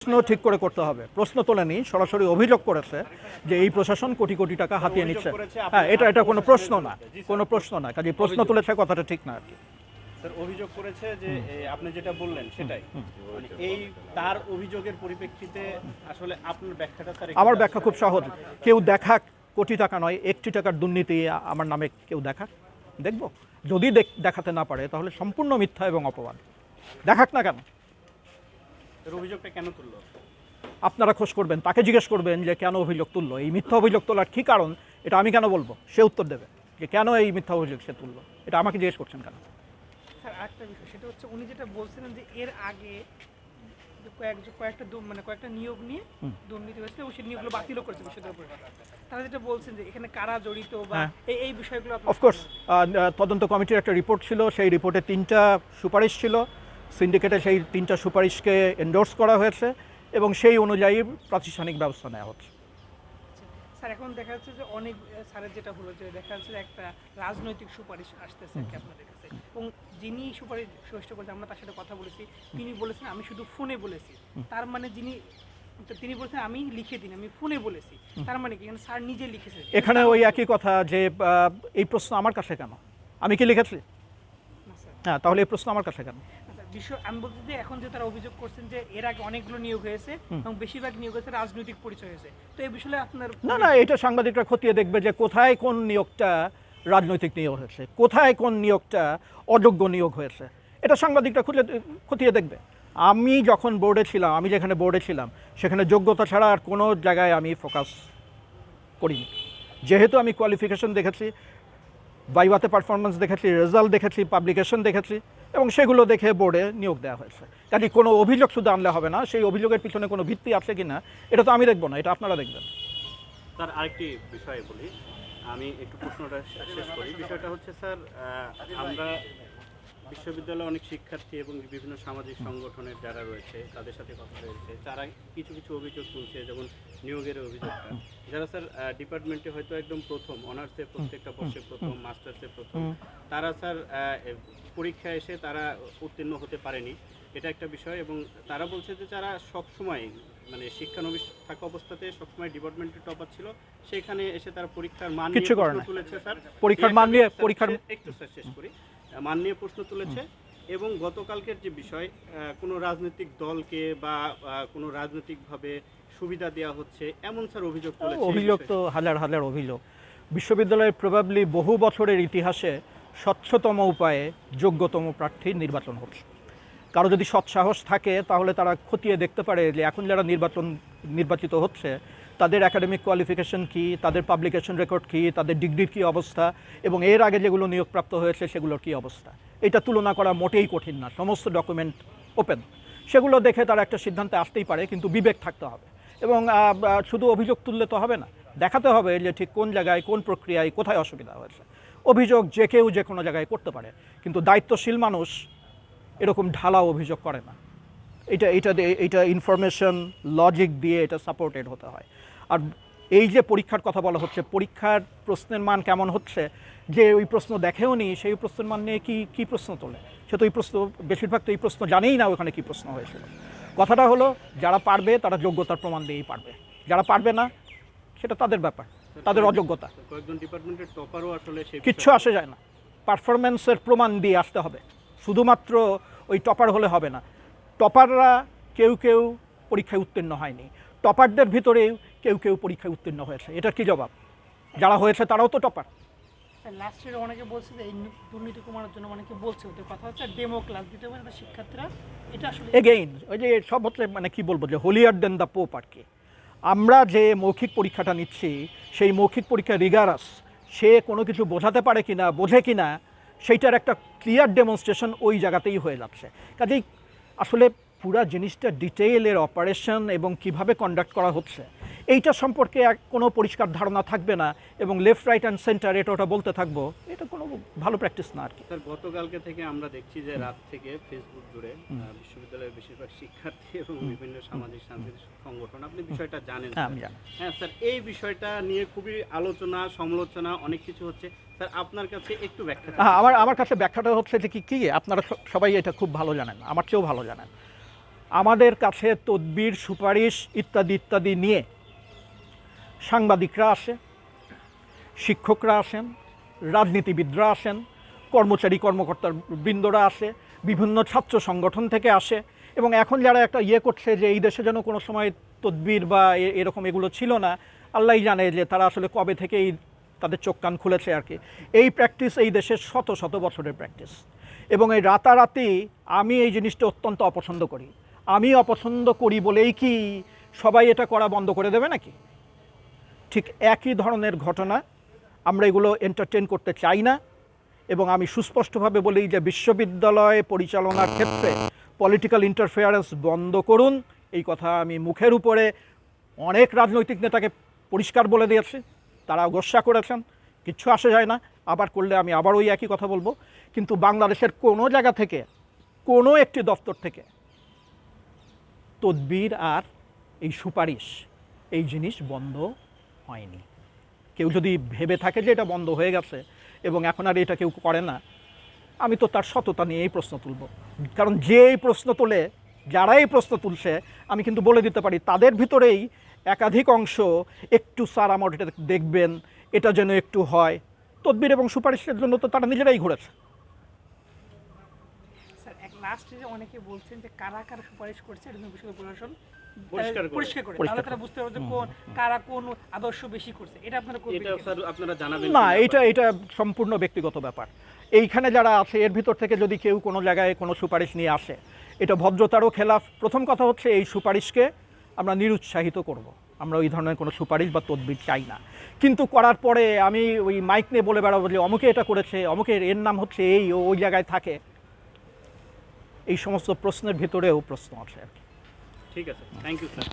প্রশ্ন ঠিক করে করতে হবে। প্রশ্ন তোলেনি, সরাসরি অভিযোগ করেছে যে এই প্রশাসন কোটি কোটি টাকা হাতিয়ে নিচ্ছে। হ্যাঁ, এটা কোনো প্রশ্ন না, কোনো প্রশ্ন না। কাজে প্রশ্ন তুলেছে কথাটা ঠিক না আর কি। স্যার অভিযোগ করেছে যে আপনি যেটা বললেন সেটাই, মানে এই তার অভিযোগের পরিপ্রেক্ষিতে আসলে আপনার ব্যাখ্যাটা স্যার আমার ব্যাখ্যা খুব সহজ। কেউ দেখাক, কোটি টাকা নয়, 1টি টাকার দুর্নীতি আমার নামে কেউ দেখাক, দেখব। যদি দেখাতে না পারে তাহলে সম্পূর্ণ মিথ্যা এবং অপবাদ। দেখাক না কেন? অভিযোগটা কেন তুললো? আপনারা খোঁজ করবেন, তাকে জিজ্ঞেস করবেন যে কেন অভিযোগ তুললো, এই মিথ্যা অভিযোগ তোলার কী কারণ, এটা আমি কেন বলবো, সে উত্তর দেবে যে কেন এই মিথ্যা অভিযোগ সে তুললো। এটা আমাকে জিজ্ঞেস করছেন কেন? স্যার আরেকটা বিষয়, সেটা হচ্ছে উনি যেটা বলছিলেন যে এর আগে কয়েকটা নিয়োগ নিয়ে দুর্নীতি হয়েছে এবং সেই নিয়োগগুলো বাতিলও করেছে বিশ্ববিদ্যালয়। তারা যেটা বলছেন যে এখানে কারা জড়িত বা এই বিষয়গুলো অফকোর্স তদন্ত কমিটির একটা রিপোর্ট ছিল, সেই রিপোর্টে 3টা সুপারিশ ছিল। সিন্ডিকেটে সেই 3টা সুপারিশকে এন্ডোর্স করা হয়েছে এবং সেই অনুযায়ী প্রাতিষ্ঠানিক ব্যবস্থা নেওয়া হচ্ছে। স্যার এখন দেখা যাচ্ছে যে অনেক স্যারের যেটা হলো যে দেখা যাচ্ছে যে একটা রাজনৈতিক সুপারিশ আসতেছে আর কি আপনাদের কাছে, এবং যিনি সুপারিশ সুষ্ঠু করেছে আমরা তার সাথে কথা বলেছি, তিনি বলেছেন আমি শুধু ফোনে বলেছি। তার মানে তিনি বলেছেন আমি লিখে দিন, আমি ফোনে বলেছি। তার মানে কি এখানে স্যার নিজে লিখেছে? এখানে ওই একই কথা যে এই প্রশ্ন আমার কাছে কেন, আমি কি লিখেছি? হ্যাঁ, তাহলে এই প্রশ্ন আমার কাছে কেন? বিষয় আমি বলছি যে এখন যে তারা অভিযোগ করছেন যে এর আগে অনেকগুলো নিয়োগ হয়েছে এবং বেশিরভাগ নিয়োগ হয়েছে রাজনৈতিক পরিচয় হয়েছে, তো এই বিষয়ে আপনার না, এটা সাংবাদিকরা খতিয়ে দেখবে যে কোথায় কোন নিয়োগটা রাজনৈতিক নিয়োগ হয়েছে, কোথায় কোন নিয়োগটা অযোগ্য নিয়োগ হয়েছে, এটা সাংবাদিকরা খতিয়ে দেখবে। আমি যখন বোর্ডে ছিলাম, আমি যেখানে বোর্ডে ছিলাম সেখানে যোগ্যতা ছাড়া আর কোনো জায়গায় আমি ফোকাস করিনি। যেহেতু আমি কোয়ালিফিকেশন দেখেছি, ভাইভাতে পারফরমেন্স দেখেছি, রেজাল্ট দেখেছি, পাবলিকেশন দেখেছি এবং সেগুলো দেখে বোর্ডে নিয়োগ দেওয়া হয়েছে। কাজে কোনো অভিযোগ শুধু আনলে হবে না, সেই অভিযোগের পিছনে কোনো ভিত্তি আছে কি না এটা তো আমি দেখব না, এটা আপনারা দেখবেন। স্যার আরেকটি বিষয় বলি, আমি একটু প্রশ্নটা শেষ করি। বিষয়টা হচ্ছে স্যার, আমরা বিশ্ববিদ্যালয়ে অনেক শিক্ষার্থী এবং বিভিন্ন সামাজিক সংগঠনের যারা রয়েছে তাদের সাথে কথা হয়েছে, তারা কিছু কিছু অভিযোগ তুলছে, যেমন নিয়োগের অভিযোগটা, যারা স্যার ডিপার্টমেন্টে হয়তো একদম প্রথম, অনার্সে প্রত্যেকটা বর্ষে প্রথম, মাস্টার্সে প্রথম, তারা স্যার পরীক্ষা এসে তারা উত্তীর্ণ হতে পারেনি, এটা একটা বিষয়। এবং তারা বলছে যে তারা সবসময় মানে শিক্ষানবিশ থাকা অবস্থাতে সবসময় ডিপার্টমেন্টের টপার ছিল, সেখানে এসে তারা পরীক্ষার মান নিয়ে প্রশ্ন তুলেছে। স্যার পরীক্ষার মান নিয়ে একটু স্যার শেষ করি, মান নিয়ে প্রশ্ন তুলেছে। এবং গতকালকের যে বিষয়, কোনো রাজনৈতিক দলকে বা কোনো রাজনৈতিকভাবে সুবিধা দেওয়া হচ্ছে এমন স্যার অভিযোগ তুলেছে। অভিযোগ তো হাজার হাজার অভিযোগ। বিশ্ববিদ্যালয়ের প্রবাবলি বহু বছরের ইতিহাসে স্বচ্ছতম উপায়ে যোগ্যতম প্রার্থী নির্বাচন হচ্ছে। কারো যদি সৎসাহস থাকে তাহলে তারা খতিয়ে দেখতে পারে যে এখন যারা নির্বাচিত হচ্ছে তাদের একাডেমিক কোয়ালিফিকেশন কী, তাদের পাবলিকেশন রেকর্ড কী, তাদের ডিগ্রির কী অবস্থা এবং এর আগে যেগুলো নিয়োগপ্রাপ্ত হয়েছে সেগুলোর কী অবস্থা। এটা তুলনা করা মোটেই কঠিন না, সমস্ত ডকুমেন্ট ওপেন। সেগুলো দেখে তারা একটা সিদ্ধান্তে আসতেই পারে, কিন্তু বিবেক থাকতে হবে এবং শুধু অভিযোগ তুললে তো হবে না, দেখাতে হবে যে ঠিক কোন জায়গায়, কোন প্রক্রিয়ায়, কোথায় অসুবিধা হয়েছে। অভিযোগ যে কেউ যে কোনো জায়গায় করতে পারে, কিন্তু দায়িত্বশীল মানুষ এরকম ঢালাও অভিযোগ করে না। এটা ইনফরমেশন লজিক দিয়ে এটা সাপোর্টেড হতে হয়। আর এই যে পরীক্ষার কথা বলা হচ্ছে, পরীক্ষার প্রশ্নের মান কেমন হচ্ছে, যে ওই প্রশ্ন দেখেও নি সেই প্রশ্নের মান নিয়ে কী প্রশ্ন তোলে, সে তো এই প্রশ্ন বেশিরভাগ তো এই প্রশ্ন জানেই না ওখানে কী প্রশ্ন হয়েছিল। কথাটা হলো যারা পারবে তারা যোগ্যতার প্রমাণ দিয়েই পারবে, যারা পারবে না সেটা তাদের ব্যাপার, তাদের অযোগ্যতা। কয়েকজন ডিপার্টমেন্টের টপারও আসলে কিচ্ছু আসে যায় না, পারফরমেন্সের প্রমাণ দিয়ে আসতে হবে। শুধুমাত্র ওই টপার হলে হবে না। টপাররা কেউ কেউ পরীক্ষায় উত্তীর্ণ হয়নি, টপারদের ভিতরেও কেউ কেউ পরীক্ষায় উত্তীর্ণ হয়েছে। এটার কি জবাব? যারা হয়েছে তারাও তো টপার। লাস্ট ইয়ারে অনেকে বলছে যে এই দুর্নীতি কমানোর জন্য অনেকে বলছে, ওদের কথা হচ্ছে ডেমো ক্লাস দিতে পারে না শিক্ষার্থীরা, এটা আসলে এগেইন ওই যে সব হচ্ছে মানে কি বলবো, যে হোলিয়ার দেন দ্য পোপ আর কি। আমরা যে মৌখিক পরীক্ষাটা নিচ্ছি সেই মৌখিক পরীক্ষা রিগারাস, সে কোনো কিছু বোঝাতে পারে কিনা, বোঝে কিনা, সেইটার একটা ক্লিয়ার ডেমনস্ট্রেশন ওই জায়গাতেই হয়ে যাচ্ছে। কাজেই আসলে পুরা জিনিসটা ডিটেইলের অপারেশন এবং কিভাবে কন্ডাক্ট করা হচ্ছে এইটা সম্পর্কে কোনো পরিষ্কার ধারণা থাকবে না এবং লেফট রাইট অ্যান্ড সেন্টার এটা ওটা বলতে থাকবো, এটা কোনো ভালো প্র্যাকটিস না আর কি। স্যার গতকালকে থেকে আমরা দেখছি যে রাত থেকে ফেসবুক জুড়ে বিশ্ববিদ্যালয়ের বেশিরভাগ শিক্ষার্থী এবং বিভিন্ন সামাজিক সাংস্কৃতিক সংগঠন, আপনি বিষয়টা জানেন? হ্যাঁ স্যার, এই বিষয়টা নিয়ে খুবই আলোচনা সমালোচনা অনেক কিছু হচ্ছে। স্যার আপনার কাছে একটু ব্যাখ্যা। আমার কাছে ব্যাখ্যাটা হচ্ছে যে কি আপনারা সবাই এটা খুব ভালো জানেন, আমার চেয়েও ভালো জানেন। আমাদের কাছে তদবির, সুপারিশ ইত্যাদি ইত্যাদি নিয়ে সাংবাদিকরা আসে, শিক্ষকরা আসেন, রাজনীতিবিদরা আসেন, কর্মচারী কর্মকর্তার বৃন্দরা আসে, বিভিন্ন ছাত্র সংগঠন থেকে আসে, এবং এখন যারা একটা করছে যে এই দেশে যেন কোনো সময় তদবির বা এরকম এগুলো ছিল না, আল্লাহই জানে যে তারা আসলে কবে থেকেই তাদের চোখ কান খুলেছে আর কি। এই প্র্যাকটিস এই দেশের শত শত বছরের প্র্যাকটিস, এবং এই রাতারাতি আমি এই জিনিসটা অত্যন্ত অপছন্দ করি। আমি অপছন্দ করি বলেই কি সবাই এটা করা বন্ধ করে দেবে নাকি? ঠিক একই ধরনের ঘটনা, আমরা এগুলো এন্টারটেন করতে চাই না, এবং আমি সুস্পষ্টভাবে বলি যে বিশ্ববিদ্যালয় পরিচালনার ক্ষেত্রে পলিটিক্যাল ইন্টারফেয়ারেন্স বন্ধ করুন। এই কথা আমি মুখের উপরে অনেক রাজনৈতিক নেতাকে পরিষ্কার বলে দিয়েছি, তারা গোস্বা করেছেন, কিচ্ছু আসে যায় না, আবার করলে আমি আবার ওই একই কথা বলবো। কিন্তু বাংলাদেশের কোনো জায়গা থেকে, কোনো একটি দপ্তর থেকে তদবির আর এই সুপারিশ এই জিনিস বন্ধ হয়নি। কেউ যদি ভেবে থাকে যে এটা বন্ধ হয়ে গেছে এবং এখন আর এটা কেউ করে না, আমি তো তার সততা নিয়ে এই প্রশ্ন তুলব। কারণ যে এই প্রশ্ন তোলে, যারা এই প্রশ্ন তুলছে, আমি কিন্তু বলে দিতে পারি তাদের ভিতরেই একাধিক অংশ একটু স্যার আমার এটা দেখবেন, এটা যেন একটু হয়। তদবির এবং সুপারিশের জন্য তো তারা নিজেরাই ঘুরেছে। স্যার এক লাস্টে যে অনেকে বলছেন যে কারা কারা সুপারিশ করছে এটা নিয়ে বিষয় প্রশাসন পরিষ্কার করে। তাহলে তারা বুঝতে পারবে যে কারা কোন আদর্শ বেশি করছে, এটা আপনারা করবেন এটা কিনা? স্যার আপনারা জানাবেন না, কিনা? এটা সম্পূর্ণ ব্যক্তিগত ব্যাপার। এইখানে যারা আছে এর ভিতর থেকে যদি কেউ কোনো জায়গায় কোনো সুপারিশ নিয়ে আসে, এটা ভদ্রতারও খেলাফ। প্রথম কথা হচ্ছে এই সুপারিশকে আমরা নিরুৎসাহিত করব। আমরা ওই ধরনের কোনো সুপারিশ বা তদবির চাই না। কিন্তু করার পরে আমি ওই মাইক নিয়ে বলে বেড়াবো যে অমুকে এটা করেছে, অমুকের এর নাম হচ্ছে এই, ওই জায়গায় থাকে, এই সমস্ত প্রশ্নের ভিতরেও প্রশ্ন আছে আর কি। ঠিক আছে, থ্যাংক ইউ স্যার।